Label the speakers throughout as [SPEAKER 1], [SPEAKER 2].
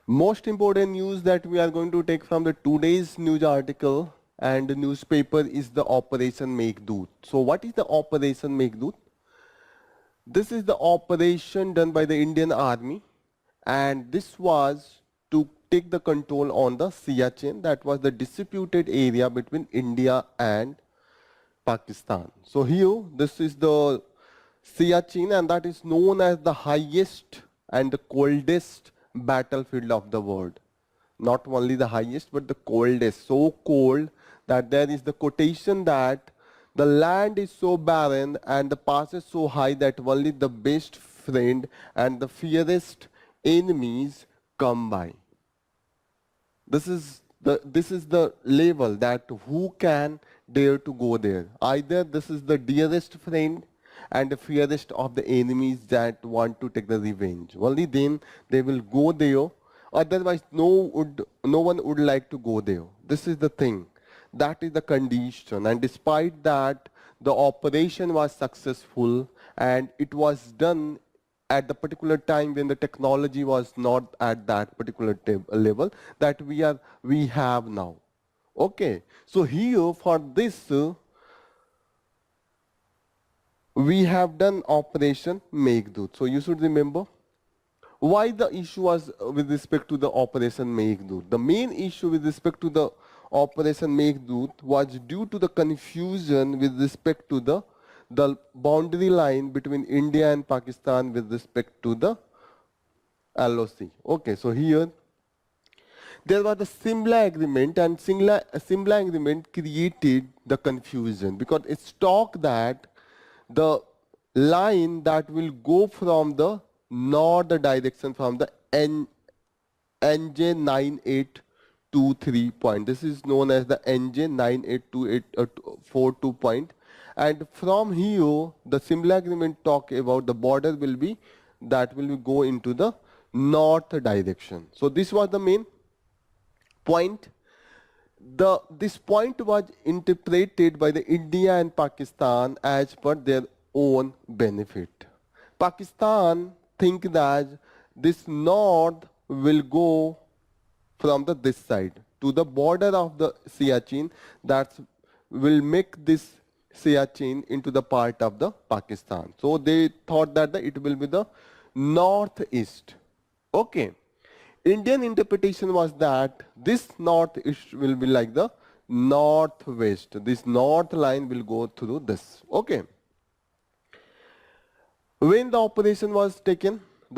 [SPEAKER 1] Most important news that we are going to take from the today's news article and the newspaper is the Operation Meghdoot. So what is the Operation Meghdoot? This is the operation done by the Indian Army, and this was to take the control on the Siachen, that was the disputed area between India and Pakistan. So here, this is the Siachen, and that is known as the highest and the coldest battlefield of the world. Not only the highest, but the coldest. So cold that there is the quotation that the land is so barren and the pass is so high that only the best friend and the fiercest enemies come by. This is the level that who can dare to go there. Either this is the dearest friend and the fiercest of the enemies that want to take the revenge. Only then they will go there. Otherwise, no one would like to go there. This is the thing. That is the condition. And despite that, the operation was successful, and it was done at the particular time when the technology was not at that particular level that we have now. Okay. So here for this, we have done Operation Meghdoot. So you should remember why the issue was with respect to the Operation Meghdoot. The main issue with respect to the Operation Meghdoot was due to the confusion with respect to the boundary line between India and Pakistan with respect to the LOC. Okay, so here there was the Simla agreement, and Simla agreement created the confusion because it's talk that the line that will go from the north direction from the NJ 9823 point. This is known as the NJ 982842 point. And from here, the Simla agreement talk about the border will be go into the north direction. So this was the main point. This point was interpreted by the India and Pakistan as per their own benefit. Pakistan think that this north will go from this side to the border of the Siachen, that will make this Siachen into the part of the Pakistan. So they thought that it will be the northeast. Okay. Indian interpretation was that this northeast will be like the northwest. This north line will go through this. Okay. When the operation was taken in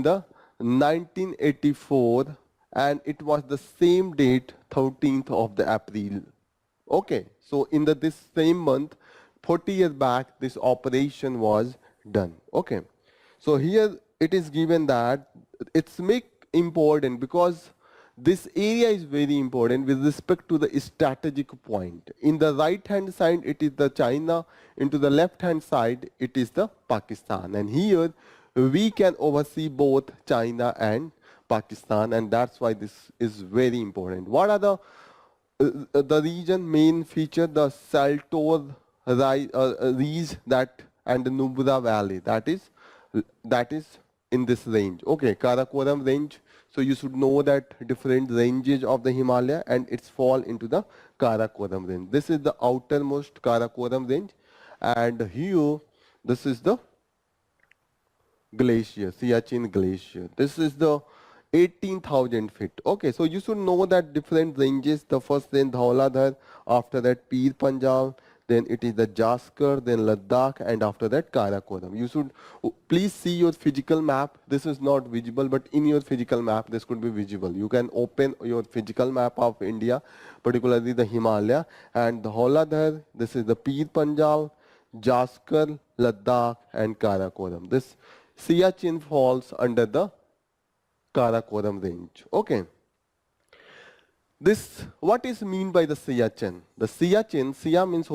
[SPEAKER 1] the 1984, and it was the same date, 13th of the April. Okay, so in this same month, 40 years back, this operation was done. Okay, so here it is given that it's make important because this area is very important with respect to the strategic point. In the right hand side, it is the China. Into the left hand side, it is the Pakistan. And here we can oversee both China and Pakistan, and that's why this is very important. What are the region main feature? The Saltor Ridge and the Nubra Valley. That is in this range. Okay, Karakoram range. So you should know that different ranges of the Himalaya, and it's fall into the Karakoram range. This is the outermost Karakoram range, and here this is the glacier, Siachen Glacier. This is the 18,000 feet. Okay, so you should know that different ranges. The first range Dhauladhar, after that Pir Panjal, then it is the Jaskar, then Ladakh, and after that Karakoram. You should please see your physical map. This is not visible, but in your physical map, this could be visible. You can open your physical map of India, particularly the Himalaya, and the Dhauladhar, this is the Pir Panjal, Jaskar, Ladakh, and Karakoram. This Siachen falls under the Karakoram range. Okay. What is mean by the Siachen? The Siachen, Sia means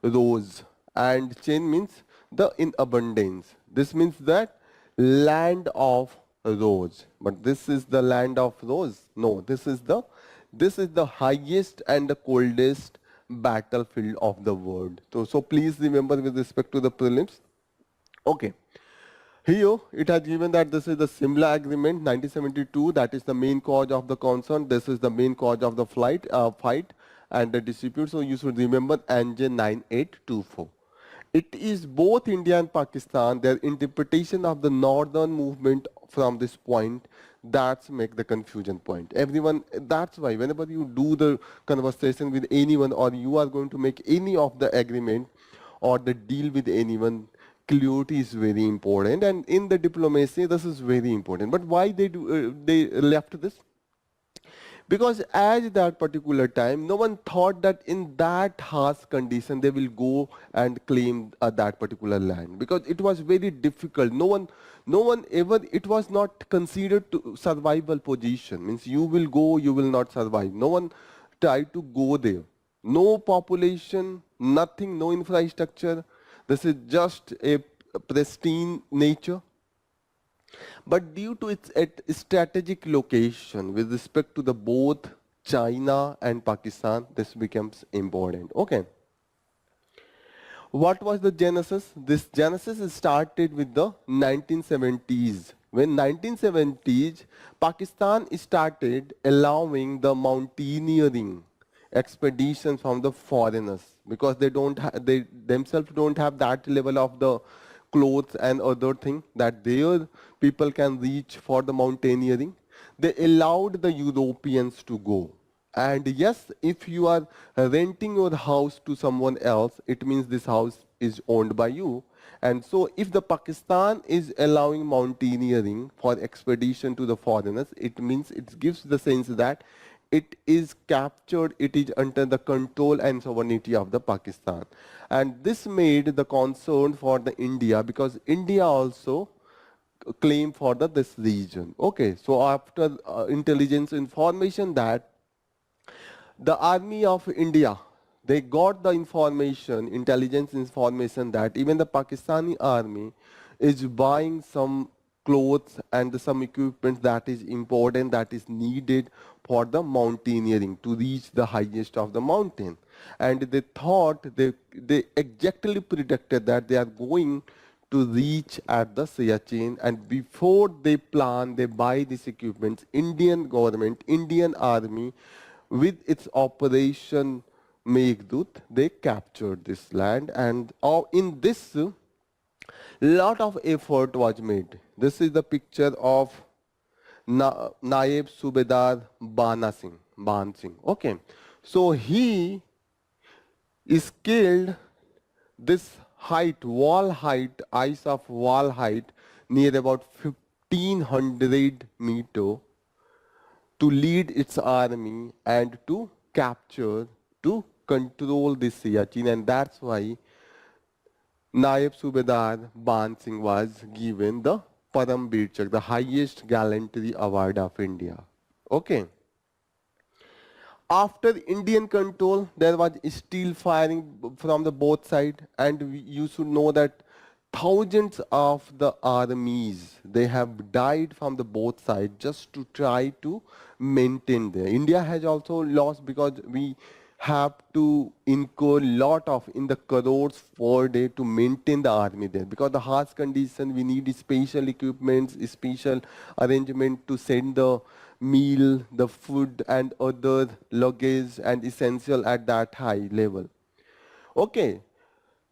[SPEAKER 1] rose, and Chen means the in abundance. This means that land of rose. But this is the land of rose? No, this is the highest and the coldest battlefield of the world. So please remember with respect to the prelims. Okay. Here it has given that this is the Simla Agreement 1972, that is the main cause of the concern. This is the main cause of the fight and the dispute. So you should remember NJ 9824. It is both India and Pakistan, their interpretation of the northern movement from this point that's make the confusion point. Everyone, that's why whenever you do the conversation with anyone or you are going to make any of the agreement or the deal with anyone, clarity is very important, and in the diplomacy this is very important. But why they left this? Because at that particular time, no one thought that in that harsh condition they will go and claim that particular land, because it was very difficult. No one ever, it was not considered to survival position. Means you will go, you will not survive. No one tried to go there. No population, nothing, no infrastructure. This is just a pristine nature. But due to its strategic location with respect to the both China and Pakistan, this becomes important. Okay. What was the genesis? This genesis started with the 1970s. When 1970s, Pakistan started allowing the mountaineering expeditions from the foreigners, because they themselves don't have that level of the clothes and other thing that their people can reach for the mountaineering. They allowed the Europeans to go. And yes, if you are renting your house to someone else, it means this house is owned by you. And so if the Pakistan is allowing mountaineering for expedition to the foreigners, it means it gives the sense that it is captured, it is under the control and sovereignty of the Pakistan. And this made the concern for the India, because India also claim for this region. Okay, so after intelligence information that the army of India, they got the information, intelligence information that even the Pakistani army is buying some clothes and some equipment that is important, that is needed for the mountaineering to reach the highest of the mountain. And they thought, they exactly predicted that they are going to reach at the Siachen, and before they plan, they buy these equipments, Indian government, Indian army, with its operation Meghdut, they captured this land, and in this, lot of effort was made. This is the picture of Naib Subedar Ban Singh. Okay, so he scaled this height, wall height, ice of wall height, near about 1500 meter, to lead its army and to capture, to control this Siachen, and that's why Naib Subedar Ban Singh was given the Param Bir Chakra, the highest gallantry award of India. Okay. After Indian control, there was still firing from the both sides, and you should know that thousands of the armies, they have died from the both sides just to try to maintain there. India has also lost, because we have to incur lot of in the crores per day to maintain the army there, because the harsh condition, we need special equipments, special arrangement to send the meal, the food and other luggage and essential at that high level. Okay,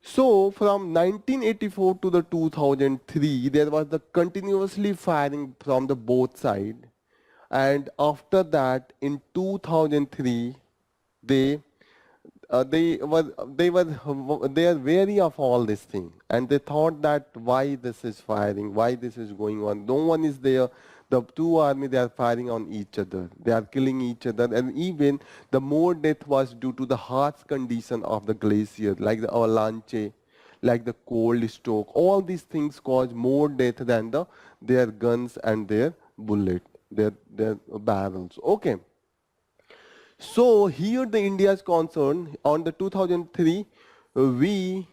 [SPEAKER 1] so from 1984 to the 2003, there was the continuously firing from the both side, and after that in 2003, they they are wary of all this thing, and they thought that why this is firing, why this is going on. No one is there. The two army, they are firing on each other. They are killing each other, and even the more death was due to the harsh condition of the glacier, like the avalanche, like the cold stroke. All these things cause more death than their guns and their bullet, their barrels. Okay. So here the India is concerned. On the 2003, we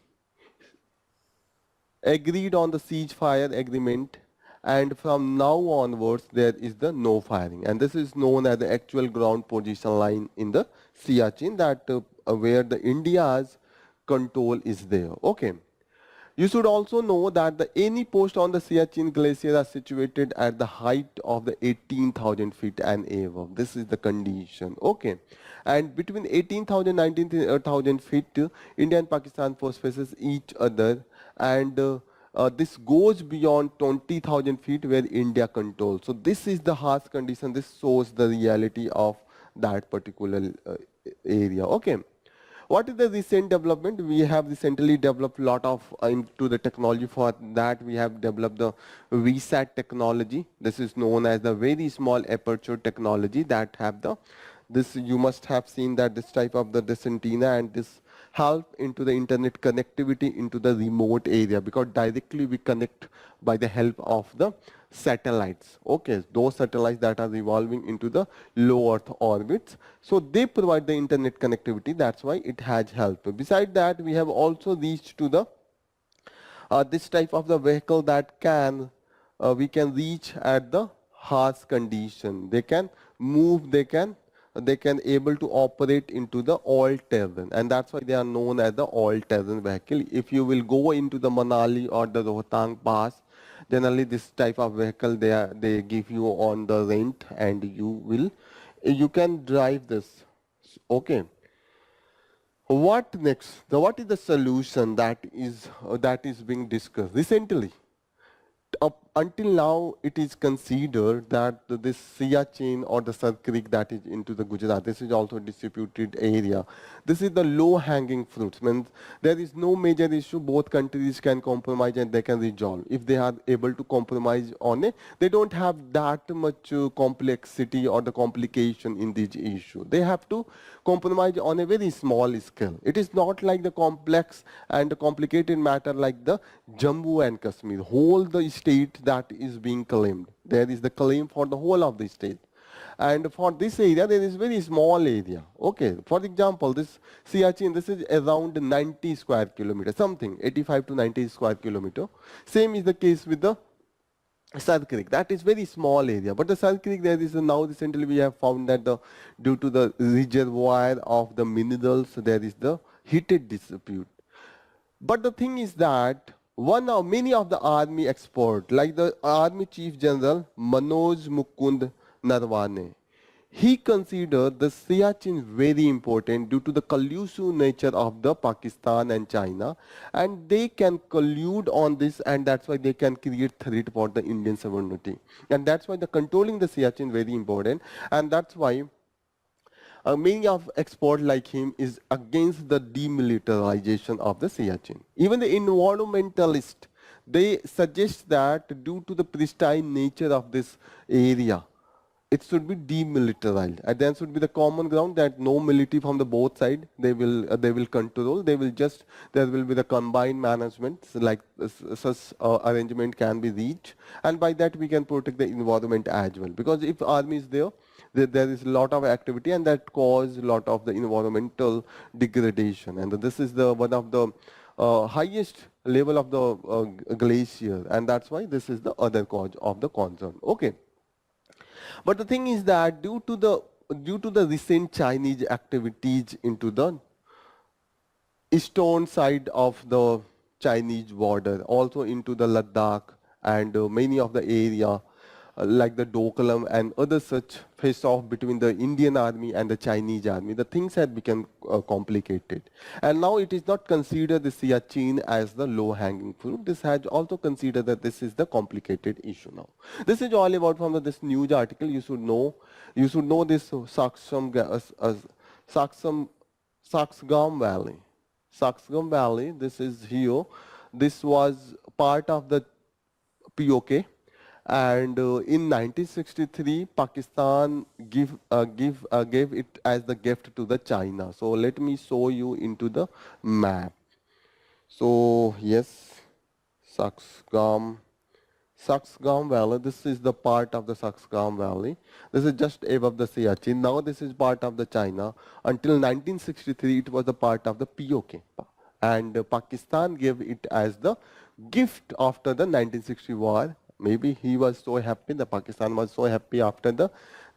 [SPEAKER 1] agreed on the ceasefire agreement, and from now onwards there is the no firing, and this is known as the actual ground position line in the Siachen, that where the India's control is there. Okay. You should also know that any post on the Siachen Glacier are situated at the height of the 18,000 feet and above. This is the condition. Okay. And between 18,000 and 19,000 feet, India and Pakistan force faces each other. And this goes beyond 20,000 feet where India controls. So this is the harsh condition. This shows the reality of that particular area. Okay. What is the recent development? We have recently developed a lot of into the technology. For that we have developed the VSAT technology. This is known as the very small aperture technology that have the, this you must have seen that this type of this antenna, and this help into the internet connectivity into the remote area, because directly we connect by the help of the satellites. Okay, those satellites that are revolving into the low Earth orbits. So they provide the internet connectivity. That's why it has helped. Besides that, we have also reached to the this type of the vehicle that can we can reach at the harsh condition. They can move. They can able to operate into the all terrain, and that's why they are known as the all terrain vehicle. If you will go into the Manali or the Rohtang Pass, generally this type of vehicle they give you on the rent, and you can drive this. Okay. What next? What is the solution that is being discussed recently? Up until now, it is considered that this Siachen or the Sar Creek that is into the Gujarat, this is also a disputed area. This is the low-hanging fruits. Means there is no major issue. Both countries can compromise and they can resolve. If they are able to compromise on it, they don't have that much complexity or the complication in this issue. They have to compromise on a very small scale. It is not like the complex and the complicated matter like the Jammu and Kashmir, whole the state that is being claimed. There is the claim for the whole of the state. And for this area, there is very small area. Okay, for example, this Siachen, this is around 90 square kilometer, something, 85 to 90 square kilometer. Same is the case with the Sar Creek. That is very small area. But the Sar Creek, there is now recently we have found that due to the reservoir of the minerals, there is the heated dispute. But the thing is that many of the army experts, like the Army Chief General Manoj Mukund Narwane, he considered the Siachen very important due to the collusive nature of the Pakistan and China, and they can collude on this, and that's why they can create threat for the Indian sovereignty. And that's why the controlling the Siachen very important, and that's why many of experts like him is against the demilitarization of the Siachen. Even the environmentalists, they suggest that due to the pristine nature of this area, it should be demilitarized. And then should be the common ground that no military from the both sides they will control. There will be the combined management, so like such arrangement can be reached, and by that we can protect the environment as well. Because if army is there, there is a lot of activity, and that cause a lot of the environmental degradation. And this is the one of the highest level of the glacier, and that's why this is the other cause of the concern. Okay. But the thing is that due to the recent Chinese activities into the eastern side of the Chinese border, also into the Ladakh and many of the area like the Doklam and other such face off between the Indian army and the Chinese army, the things had become complicated. And now it is not considered the Siachen as the low-hanging fruit. This has also considered that this is the complicated issue now. This is all about from this news article. You should know this Saksam Valley. Saksam Valley, this is here. This was part of the POK. And in 1963, Pakistan gave it as the gift to the China. So let me show you into the map. So yes, Saksgam Valley. This is the part of the Saksgam Valley. This is just above the Siachen. Now this is part of the China. Until 1963, it was a part of the POK. And Pakistan gave it as the gift after the 1960 war. maybe he was so happy, the Pakistan was so happy after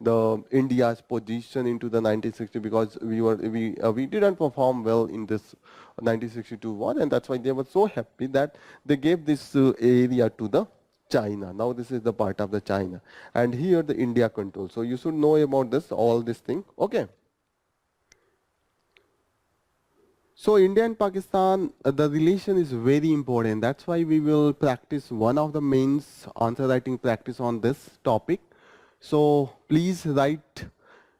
[SPEAKER 1] the India's position into the 1960, because we didn't perform well in this 1962 war, and that's why they were so happy that they gave this area to the China. Now this is the part of the China, and here the India control. So you should know about this, all this thing. Okay. So India and Pakistan, the relation is very important. That's why we will practice one of the mains answer writing practice on this topic. So please write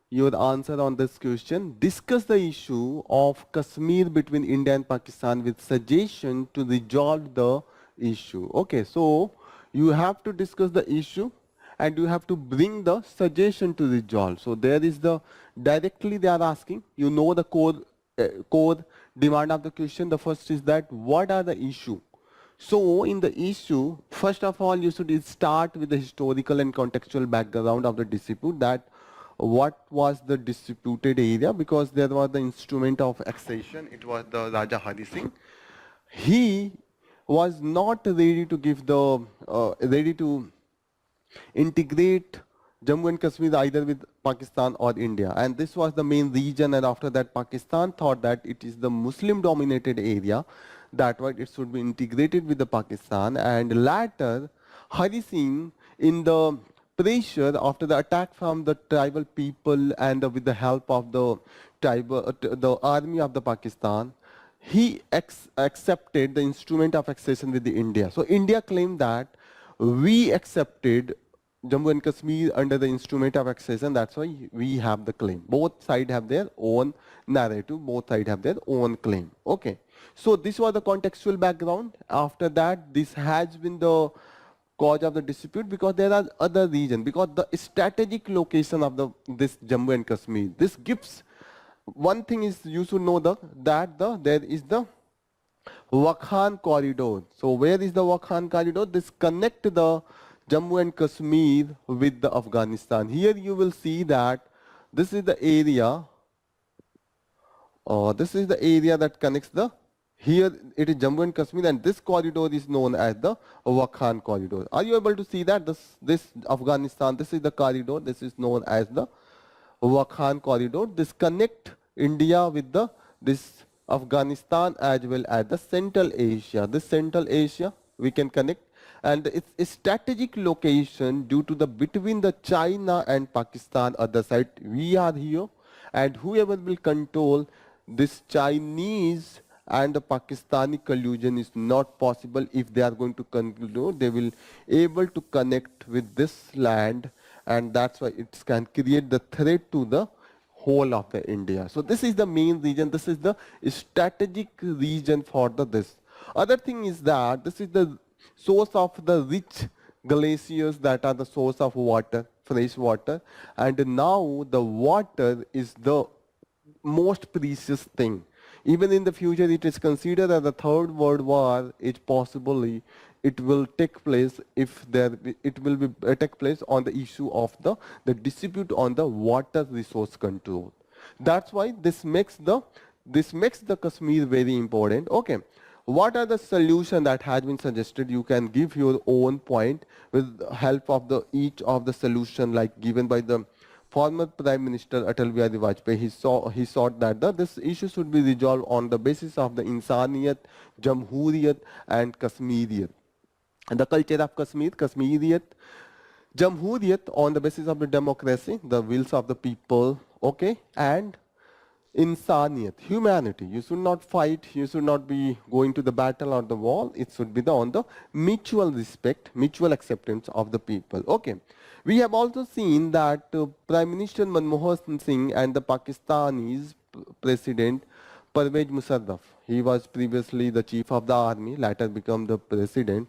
[SPEAKER 1] your answer on this question. Discuss the issue of Kashmir between India and Pakistan with suggestion to resolve the issue. Okay, so you have to discuss the issue and you have to bring the suggestion to resolve. So there is the, directly they are asking, you know the core demand of the question. The first is that what are the issue? So in the issue, first of all, you should start with the historical and contextual background of the dispute, that what was the disputed area, because there was the instrument of accession, it was the Raja Hari Singh. He was not ready to give the, ready to integrate Jammu and Kashmir either with Pakistan or India, and this was the main region. And after that, Pakistan thought that it is the Muslim dominated area, that why it should be integrated with the Pakistan. And later Hari Singh, in the pressure after the attack from the tribal people and with the help of the tribal the army of the Pakistan, he accepted the instrument of accession with the India. So India claimed that we accepted Jammu and Kashmir under the instrument of accession, that's why we have the claim. Both sides have their own narrative, both sides have their own claim. Okay. So this was the contextual background. After that, this has been the cause of the dispute, because there are other regions, because the strategic location of this Jammu and Kashmir, this gives, one thing is you should know that there is the Wakhan corridor. So where is the Wakhan corridor? This connect the Jammu and Kashmir with the Afghanistan. Here you will see that this is the area, this is the area that connects the, here it is Jammu and Kashmir, and this corridor is known as the Wakhan corridor. Are you able to see that? This Afghanistan, this is the corridor, this is known as the Wakhan corridor. This connect India with this Afghanistan as well as the Central Asia. This Central Asia we can connect, and it's a strategic location due to the between the China and Pakistan other side. We are here, and whoever will control this Chinese and the Pakistani collusion is not possible. If they are going to conclude, they will able to connect with this land, and that's why it can create the threat to the whole of the India. So this is the main region. This is the strategic region for this. Other thing is that this is the source of the rich glaciers that are the source of water, fresh water, and now the water is the most precious thing. Even in the future, it is considered that the Third World War is possibly it will take place if it will be take place on the issue of the dispute on the water resource control. That's why this makes the Kashmir very important. Okay. What are the solution that has been suggested? You can give your own point with the help of each of the solution like given by the former Prime Minister Atal Bihari Vajpayee. He sought that this issue should be resolved on the basis of the Insaniyat, Jamhuriyat and Kashmiriyat. And the culture of Kashmir, Kashmiriyat, Jamhuriyat on the basis of the democracy, the wills of the people, okay, and Insaniyat, humanity. You should not fight, you should not be going to the battle or the wall. It should be on the mutual respect, mutual acceptance of the people. Okay. We have also seen that Prime Minister Manmohan Singh and the Pakistani's President Pervez Musharraf, he was previously the chief of the army, later become the president.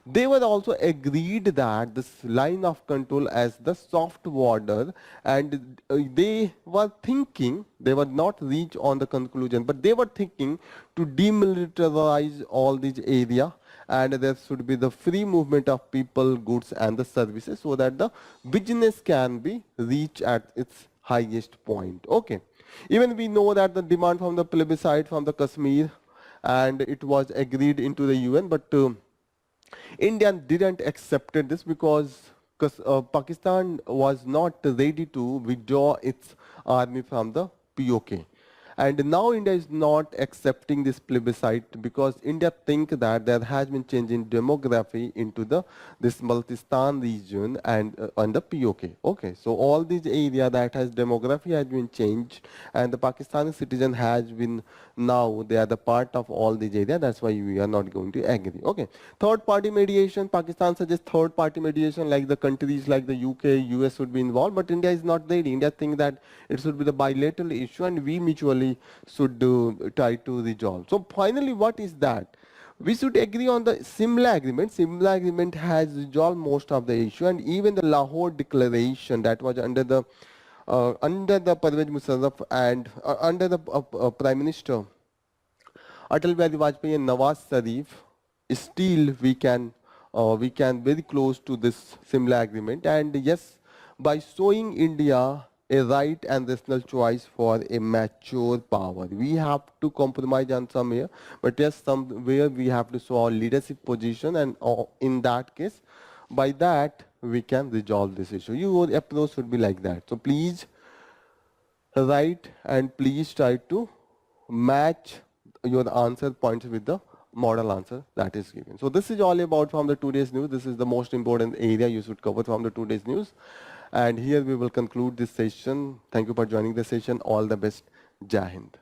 [SPEAKER 1] They were also agreed that this line of control as the soft border, and they were thinking, they were not reach on the conclusion, but they were thinking to demilitarize all these area, and there should be the free movement of people, goods and the services, so that the business can be reached at its highest point. Okay. Even we know that the demand from the plebiscite from the Kashmir, and it was agreed into the UN, but India didn't accept this because Pakistan was not ready to withdraw its army from the POK. And now India is not accepting this plebiscite because India think that there has been change in demography into the this Baltistan region and on the POK. Okay, so all these area that has demography has been changed, and the Pakistani citizen has been now they are the part of all these area. That's why we are not going to agree. Okay, third party mediation. Pakistan suggests third party mediation, like the countries like the UK, US should be involved, but India is not there. India think that it should be the bilateral issue and we mutually should try to resolve. So finally, what is that? We should agree on the Simla agreement. Simla agreement has resolved most of the issue, and even the Lahore declaration that was under the Pervez Musharraf and under the Prime Minister Atal Bihari Vajpayee and Nawaz Sharif, still we can very close to this Simla agreement. And yes, by showing India a right and rational choice for a mature power, we have to compromise on somewhere, but yes, somewhere we have to show our leadership position, and in that case, by that we can resolve this issue. Your approach should be like that. So please write and please try to match your answer points with the model answer that is given. So this is all about from the today's news. This is the most important area you should cover from the today's news. And here we will conclude this session. Thank you for joining the session. All the best. Jai Hind.